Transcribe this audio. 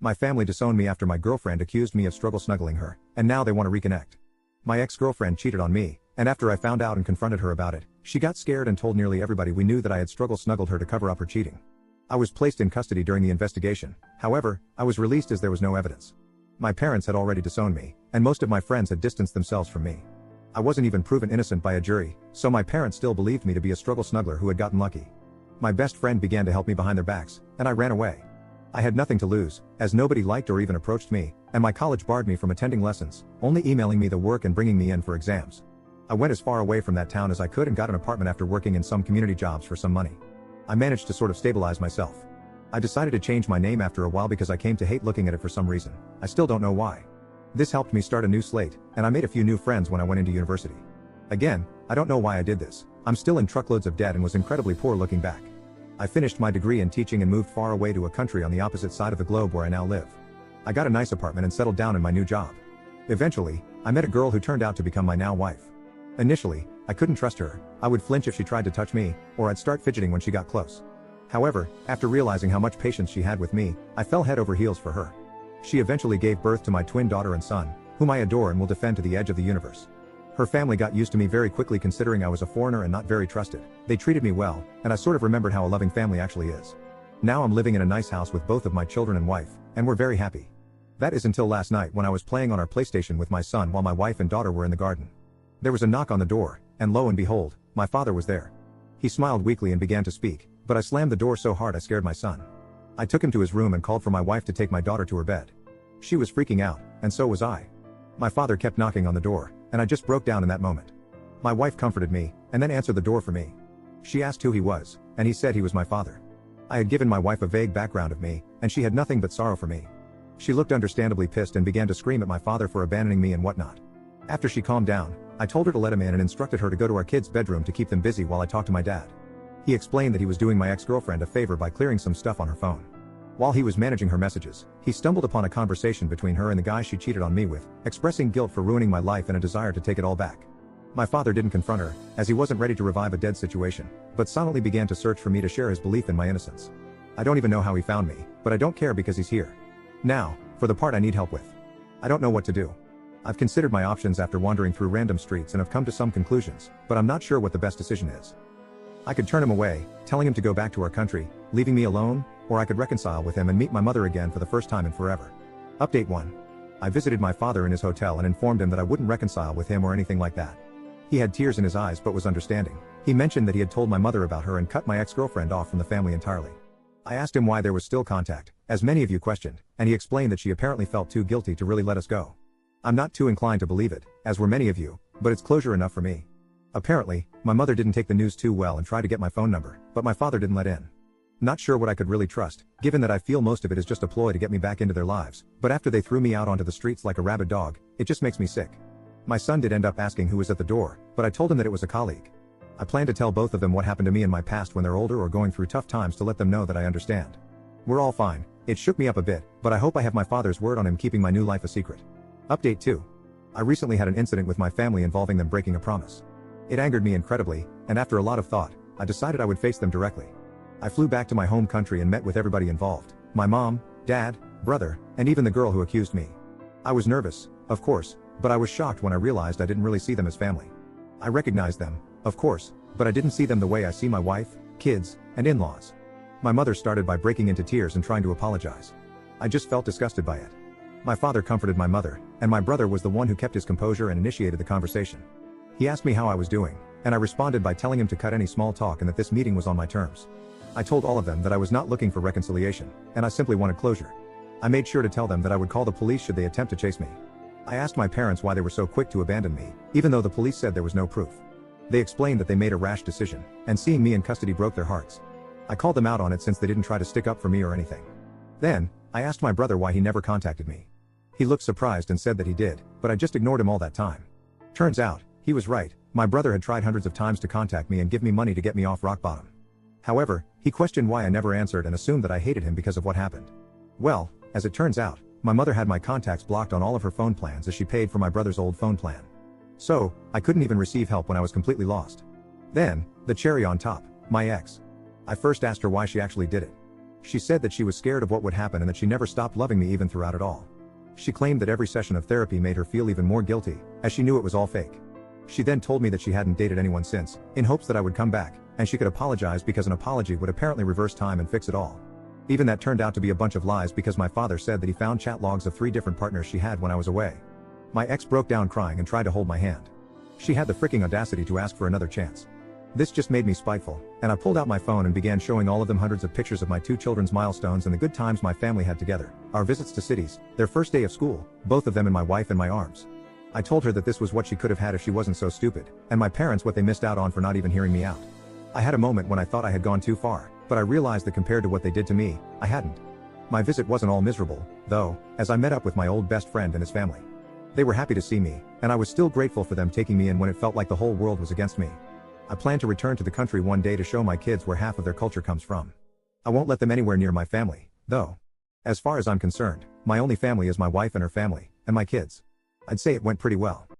My family disowned me after my girlfriend accused me of snuggling her, and now they want to reconnect. My ex-girlfriend cheated on me, and after I found out and confronted her about it, she got scared and told nearly everybody we knew that I had snuggled her to cover up her cheating. I was placed in custody during the investigation, however, I was released as there was no evidence. My parents had already disowned me, and most of my friends had distanced themselves from me. I wasn't even proven innocent by a jury, so my parents still believed me to be a snuggler who had gotten lucky. My best friend began to help me behind their backs, and I ran away. I had nothing to lose, as nobody liked or even approached me, and my college barred me from attending lessons, only emailing me the work and bringing me in for exams. I went as far away from that town as I could and got an apartment after working in some community jobs for some money. I managed to sort of stabilize myself. I decided to change my name after a while because I came to hate looking at it for some reason. I still don't know why. This helped me start a new slate, and I made a few new friends when I went into university. Again, I don't know why I did this. I'm still in truckloads of debt and was incredibly poor looking back. I finished my degree in teaching and moved far away to a country on the opposite side of the globe where I now live. I got a nice apartment and settled down in my new job. Eventually, I met a girl who turned out to become my now wife. Initially, I couldn't trust her. I would flinch if she tried to touch me, or I'd start fidgeting when she got close. However, after realizing how much patience she had with me, I fell head over heels for her. She eventually gave birth to my twin daughter and son, whom I adore and will defend to the edge of the universe. Her family got used to me very quickly considering I was a foreigner and not very trusted. They treated me well, and I sort of remembered how a loving family actually is. Now I'm living in a nice house with both of my children and wife, and we're very happy. That is until last night when I was playing on our PlayStation with my son while my wife and daughter were in the garden. There was a knock on the door, and lo and behold, my father was there. He smiled weakly and began to speak, but I slammed the door so hard I scared my son. I took him to his room and called for my wife to take my daughter to her bed. She was freaking out, and so was I. My father kept knocking on the door, and I just broke down in that moment. My wife comforted me, and then answered the door for me. She asked who he was, and he said he was my father. I had given my wife a vague background of me, and she had nothing but sorrow for me. She looked understandably pissed and began to scream at my father for abandoning me and whatnot. After she calmed down, I told her to let him in and instructed her to go to our kids' bedroom to keep them busy while I talked to my dad. He explained that he was doing my ex-girlfriend a favor by clearing some stuff on her phone. While he was managing her messages, he stumbled upon a conversation between her and the guy she cheated on me with, expressing guilt for ruining my life and a desire to take it all back. My father didn't confront her, as he wasn't ready to revive a dead situation, but silently began to search for me to share his belief in my innocence. I don't even know how he found me, but I don't care because he's here. Now, for the part I need help with. I don't know what to do. I've considered my options after wandering through random streets and have come to some conclusions, but I'm not sure what the best decision is. I could turn him away, telling him to go back to our country, leaving me alone, or I could reconcile with him and meet my mother again for the first time in forever. Update 1. I visited my father in his hotel and informed him that I wouldn't reconcile with him or anything like that. He had tears in his eyes but was understanding. He mentioned that he had told my mother about her and cut my ex-girlfriend off from the family entirely. I asked him why there was still contact, as many of you questioned, and he explained that she apparently felt too guilty to really let us go. I'm not too inclined to believe it, as were many of you, but it's closure enough for me. Apparently, my mother didn't take the news too well and tried to get my phone number, but my father didn't let in. Not sure what I could really trust, given that I feel most of it is just a ploy to get me back into their lives, but after they threw me out onto the streets like a rabid dog, it just makes me sick. My son did end up asking who was at the door, but I told him that it was a colleague. I plan to tell both of them what happened to me in my past when they're older or going through tough times to let them know that I understand. We're all fine. It shook me up a bit, but I hope I have my father's word on him keeping my new life a secret. Update 2. I recently had an incident with my family involving them breaking a promise. It angered me incredibly, and after a lot of thought, I decided I would face them directly. I flew back to my home country and met with everybody involved, my mom, dad, brother, and even the girl who accused me. I was nervous, of course, but I was shocked when I realized I didn't really see them as family. I recognized them, of course, but I didn't see them the way I see my wife, kids, and in-laws. My mother started by breaking into tears and trying to apologize. I just felt disgusted by it. My father comforted my mother, and my brother was the one who kept his composure and initiated the conversation. He asked me how I was doing, and I responded by telling him to cut any small talk and that this meeting was on my terms. I told all of them that I was not looking for reconciliation, and I simply wanted closure. I made sure to tell them that I would call the police should they attempt to chase me. I asked my parents why they were so quick to abandon me, even though the police said there was no proof. They explained that they made a rash decision, and seeing me in custody broke their hearts. I called them out on it since they didn't try to stick up for me or anything. Then, I asked my brother why he never contacted me. He looked surprised and said that he did, but I just ignored him all that time. Turns out, he was right. My brother had tried hundreds of times to contact me and give me money to get me off rock bottom. However, he questioned why I never answered and assumed that I hated him because of what happened. Well, as it turns out, my mother had my contacts blocked on all of her phone plans as she paid for my brother's old phone plan. So, I couldn't even receive help when I was completely lost. Then, the cherry on top, my ex. I first asked her why she actually did it. She said that she was scared of what would happen and that she never stopped loving me even throughout it all. She claimed that every session of therapy made her feel even more guilty, as she knew it was all fake. She then told me that she hadn't dated anyone since, in hopes that I would come back, and she could apologize because an apology would apparently reverse time and fix it all. Even that turned out to be a bunch of lies because my father said that he found chat logs of 3 different partners she had when I was away. My ex broke down crying and tried to hold my hand. She had the freaking audacity to ask for another chance. This just made me spiteful, and I pulled out my phone and began showing all of them hundreds of pictures of my 2 children's milestones and the good times my family had together, our visits to cities, their first day of school, both of them and my wife in my arms. I told her that this was what she could have had if she wasn't so stupid, and my parents what they missed out on for not even hearing me out. I had a moment when I thought I had gone too far, but I realized that compared to what they did to me, I hadn't. My visit wasn't all miserable, though, as I met up with my old best friend and his family. They were happy to see me, and I was still grateful for them taking me in when it felt like the whole world was against me. I plan to return to the country one day to show my kids where half of their culture comes from. I won't let them anywhere near my family, though. As far as I'm concerned, my only family is my wife and her family, and my kids. I'd say it went pretty well.